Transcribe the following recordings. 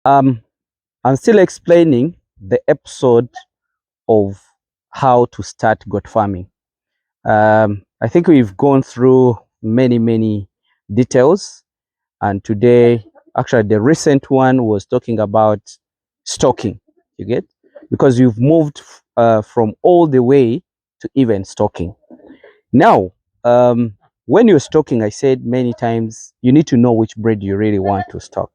Um, I'm still explaining the episode of how to start goat farming. I think we've gone through many details, and today, actually, the recent one was talking about stocking. You get, because you've moved from all the way to even stocking. Now, when you're stocking, I said many times you need to know which breed you really want to stock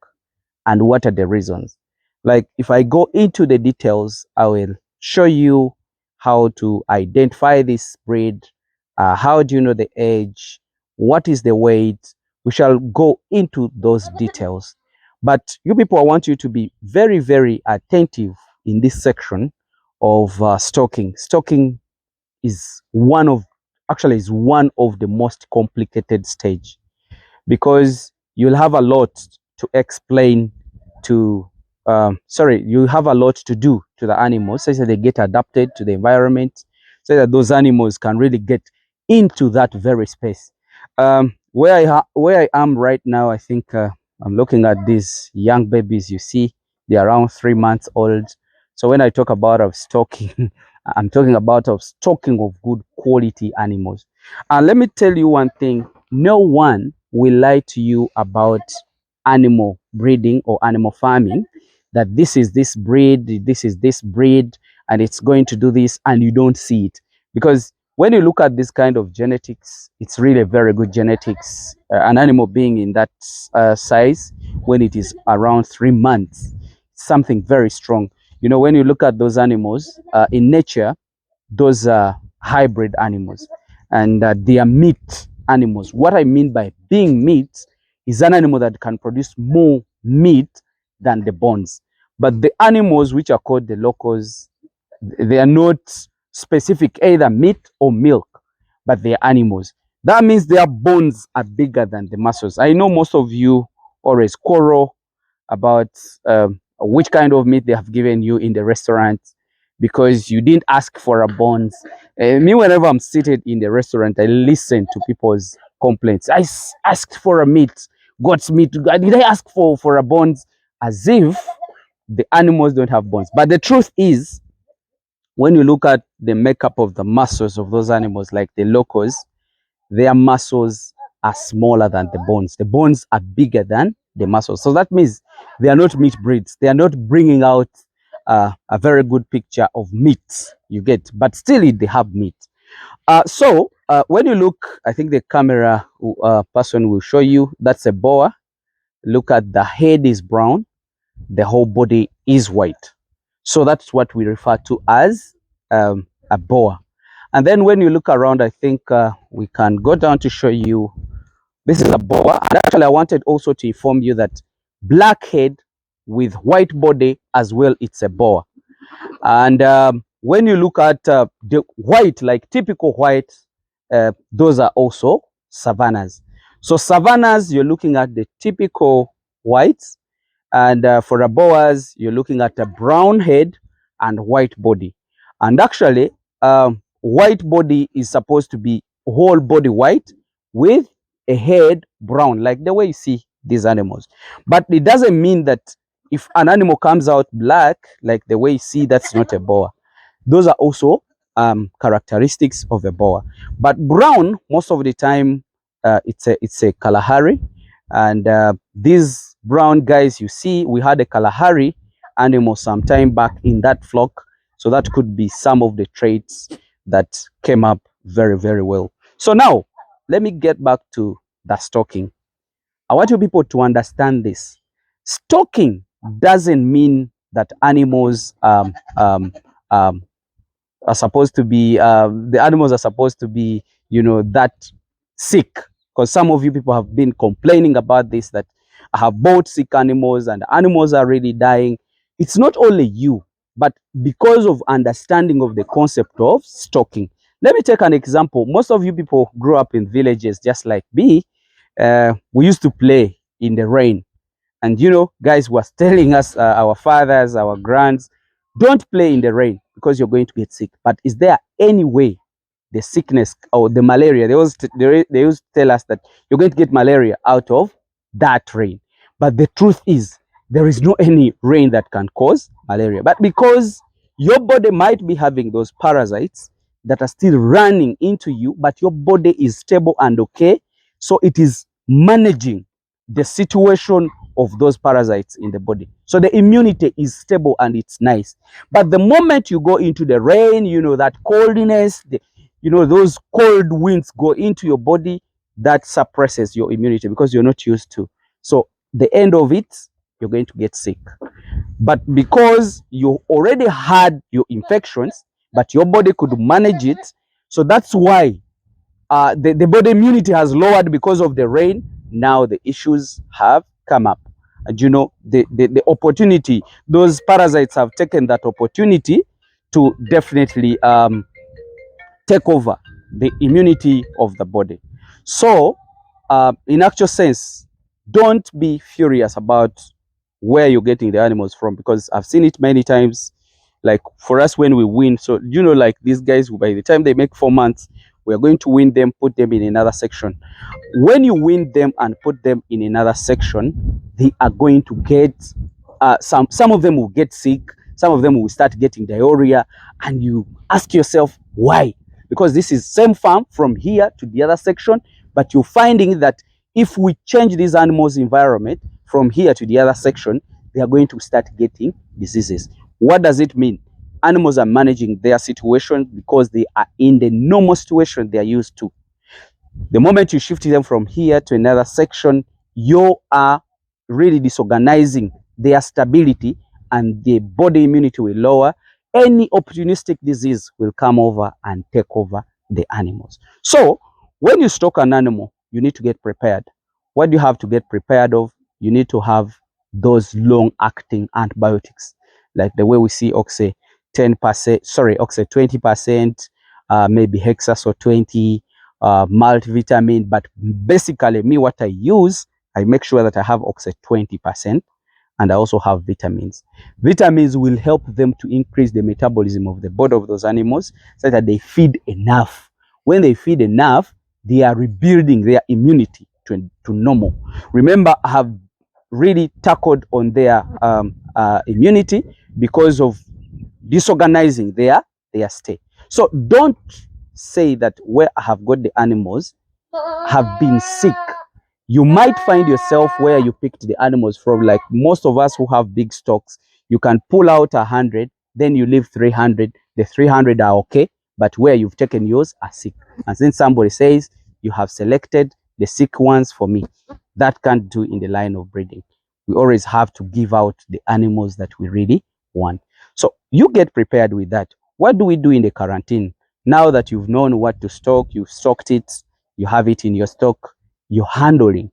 and what are the reasons. Like if I go into the details, I will show you how to identify this breed, how do you know the age, what is the weight. We shall go into those details. But you people, I want you to be very attentive in this section of stocking. Stocking is is one of the most complicated stage, because you'll have a lot to explain to you have a lot to do to the animals so that they get adapted to the environment, so that those animals can really get into that very space. Where I am right now, I think I'm looking at these young babies. You see, they're around 3 months old. So when I talk about of stocking, I'm talking about of stocking of good quality animals. And let me tell you one thing: no one will lie to you about animal breeding or animal farming, that this is this breed, and it's going to do this, and you don't see it. Because when you look at this kind of genetics, it's really very good genetics. An animal being in that size when it is around 3 months, something very strong. You know, when you look at those animals in nature, those are hybrid animals, and they are meat animals. What I mean by being meat is an animal that can produce more meat than the bones. But the animals which are called the locals, they are not specific either meat or milk, but they are animals. That means their bones are bigger than the muscles. I know most of you always quarrel about which kind of meat they have given you in the restaurant, because you didn't ask for a bones. Me, whenever I'm seated in the restaurant, I listen to people's complaints. Asked for a meat, got meat. Did I ask for a bones? As if the animals don't have bones. But the truth is, when you look at the makeup of the muscles of those animals, like the locals, their muscles are smaller than the bones. The bones are bigger than the muscles. So that means they are not meat breeds. They are not bringing out a very good picture of meat, you get, but still they have meat. When you look, I think the camera person will show you, that's a boa. Look at the head is brown, the whole body is white. So that's what we refer to as a boa. And then when you look around, I think we can go down to show you, this is a boa. And actually, I wanted also to inform you that black head with white body as well, it's a boa. And when you look at the white, like typical white, those are also savannas. So savannas, you're looking at the typical whites, and for the boas, you're looking at a brown head and white body. And actually, white body is supposed to be whole body white with a head brown, like the way you see these animals. But it doesn't mean that if an animal comes out black, like the way you see, that's not a boa. Those are also characteristics of a boa. But brown, most of the time, it's a Kalahari. And these brown guys you see, we had a Kalahari animal some time back in that flock. So that could be some of the traits that came up very well. So now, let me get back to the stocking. I want you people to understand this. Stocking doesn't mean that animals um, are supposed to be the animals are supposed to be, you know, that sick. Because some of you people have been complaining about this, that I have bought sick animals and the animals are really dying. It's not only you, but because of understanding of the concept of stocking. Let me take an example. Most of you people grew up in villages just like me. We used to play in the rain, and you know, guys was telling us, our fathers, our grands, don't play in the rain because you're going to get sick. But is there any way the sickness or the malaria, they always tell us that you're going to get malaria out of that rain? But the truth is, there is no any rain that can cause malaria. But because your body might be having those parasites that are still running into you, but your body is stable and okay, so it is managing the situation of those parasites in the body. So the immunity is stable and it's nice. But the moment you go into the rain, you know, that coldness, those cold winds go into your body, that suppresses your immunity because you're not used to. So the end of it, you're going to get sick. But because you already had your infections, but your body could manage it, so that's why the body immunity has lowered because of the rain. Now the issues have come up. And the opportunity, those parasites have taken that opportunity to definitely take over the immunity of the body. So, in actual sense, don't be furious about where you're getting the animals from, because I've seen it many times. Like for us, when we win, so like these guys, by the time they make 4 months, we are going to win them, put them in another section. When you win them and put them in another section, they are going to get some of them will get sick, some of them will start getting diarrhea, and you ask yourself why. Because this is same farm from here to the other section, but you're finding that if we change these animals environment from here to the other section, they are going to start getting diseases. What does it mean? Animals are managing their situation because they are in the normal situation they are used to. The moment you shift them from here to another section, you are really disorganizing their stability, and the body immunity will lower. Any opportunistic disease will come over and take over the animals. So when you stock an animal, you need to get prepared. What do you have to get prepared of? You need to have those long-acting antibiotics, like the way we see Oxy 10%, sorry, Oxy 20%, maybe Hexas or 20, multivitamin. But basically, me, what I use, I make sure that I have Oxy 20%, and I also have vitamins. Vitamins will help them to increase the metabolism of the body of those animals so that they feed enough. When they feed enough, they are rebuilding their immunity to normal. Remember, I have really tackled on their immunity because of disorganizing their state. So don't say that where I have got the animals have been sick. You might find yourself where you picked the animals from. Like most of us who have big stocks, you can pull out 100, then you leave 300. The 300 are okay, but where you've taken yours are sick. And then somebody says you have selected the sick ones for me. That can't do in the line of breeding. We always have to give out the animals that we really want. So you get prepared with that. What do we do in the quarantine? Now that you've known what to stock, you've stocked it, you have it in your stock, you're handling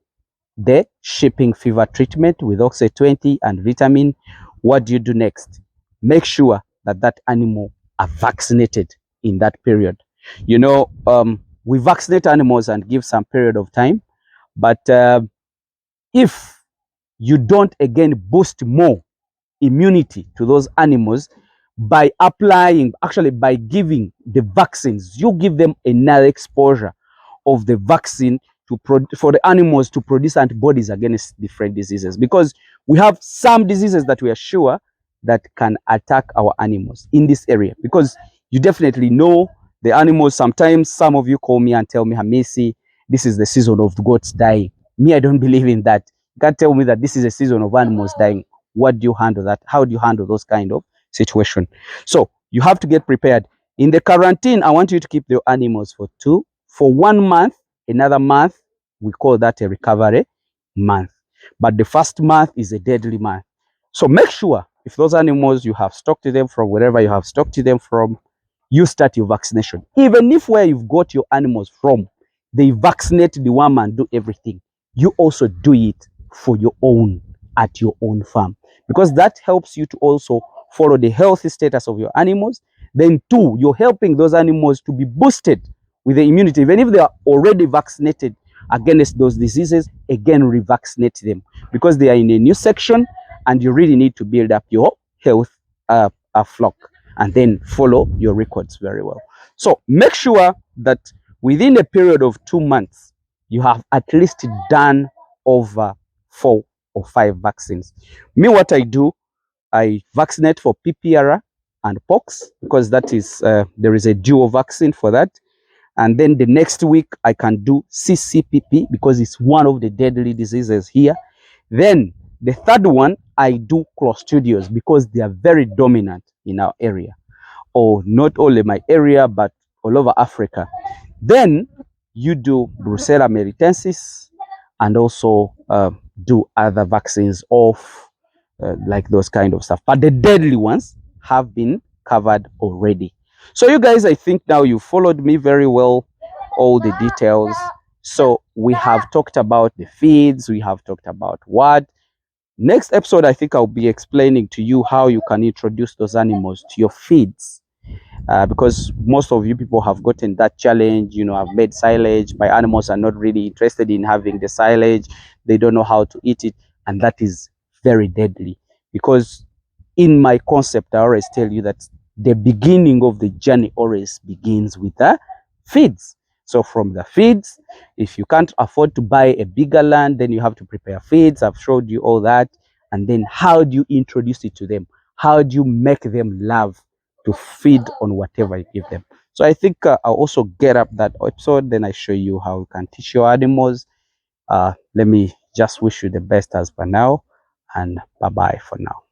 the shipping fever treatment with Oxy 20 and vitamin. What do you do next? Make sure that that animal are vaccinated in that period. We vaccinate animals and give some period of time, but if you don't again boost more immunity to those animals by applying, actually by giving the vaccines, you give them another exposure of the vaccine for the animals to produce antibodies against different diseases, because we have some diseases that we are sure that can attack our animals in this area. Because you definitely know the animals, sometimes some of you call me and tell me, Hamiisi, this is the season of the goats dying. Me, I don't believe in that. You can't tell me that this is a season of animals dying. What do you handle that? How do you handle those kind of situation? So you have to get prepared. In the quarantine, I want you to keep the animals for 1 month. Another month, we call that a recovery month. But the first month is a deadly month. So make sure if those animals you have stocked them from wherever you have stocked them from, you start your vaccination. Even if where you've got your animals from, they vaccinate the worm and do everything, you also do it for your own, at your own farm, because that helps you to also follow the healthy status of your animals. Then two, you're helping those animals to be boosted with the immunity. Even if they are already vaccinated against those diseases, again, revaccinate them, because they are in a new section and you really need to build up your health flock and then follow your records very well. So make sure that within a period of 2 months, you have at least done over 4 or 5 vaccines. Me, what I do, I vaccinate for PPR and pox, because that is there is a dual vaccine for that. And then the next week I can do CCPP, because it's one of the deadly diseases here. Then the third one, I do Clostridioides, because they are very dominant in our area, or not only my area, but all over Africa. Then you do Brucella meritensis, and also do other vaccines of like those kind of stuff. But the deadly ones have been covered already. So you guys, I think now you followed me very well, all the details. So we have talked about the feeds, we have talked about what. Next episode, I think I'll be explaining to you how you can introduce those animals to your feeds. Because most of you people have gotten that challenge. I've made silage, my animals are not really interested in having the silage, they don't know how to eat it, and that is very deadly. Because in my concept, I always tell you that the beginning of the journey always begins with the feeds. So from the feeds, if you can't afford to buy a bigger land, then you have to prepare feeds. I've showed you all that. And then how do you introduce it to them? How do you make them love to feed on whatever you give them? So I think I'll also get up that episode, then I show you how you can teach your animals. Let me just wish you the best as for now, and bye-bye for now.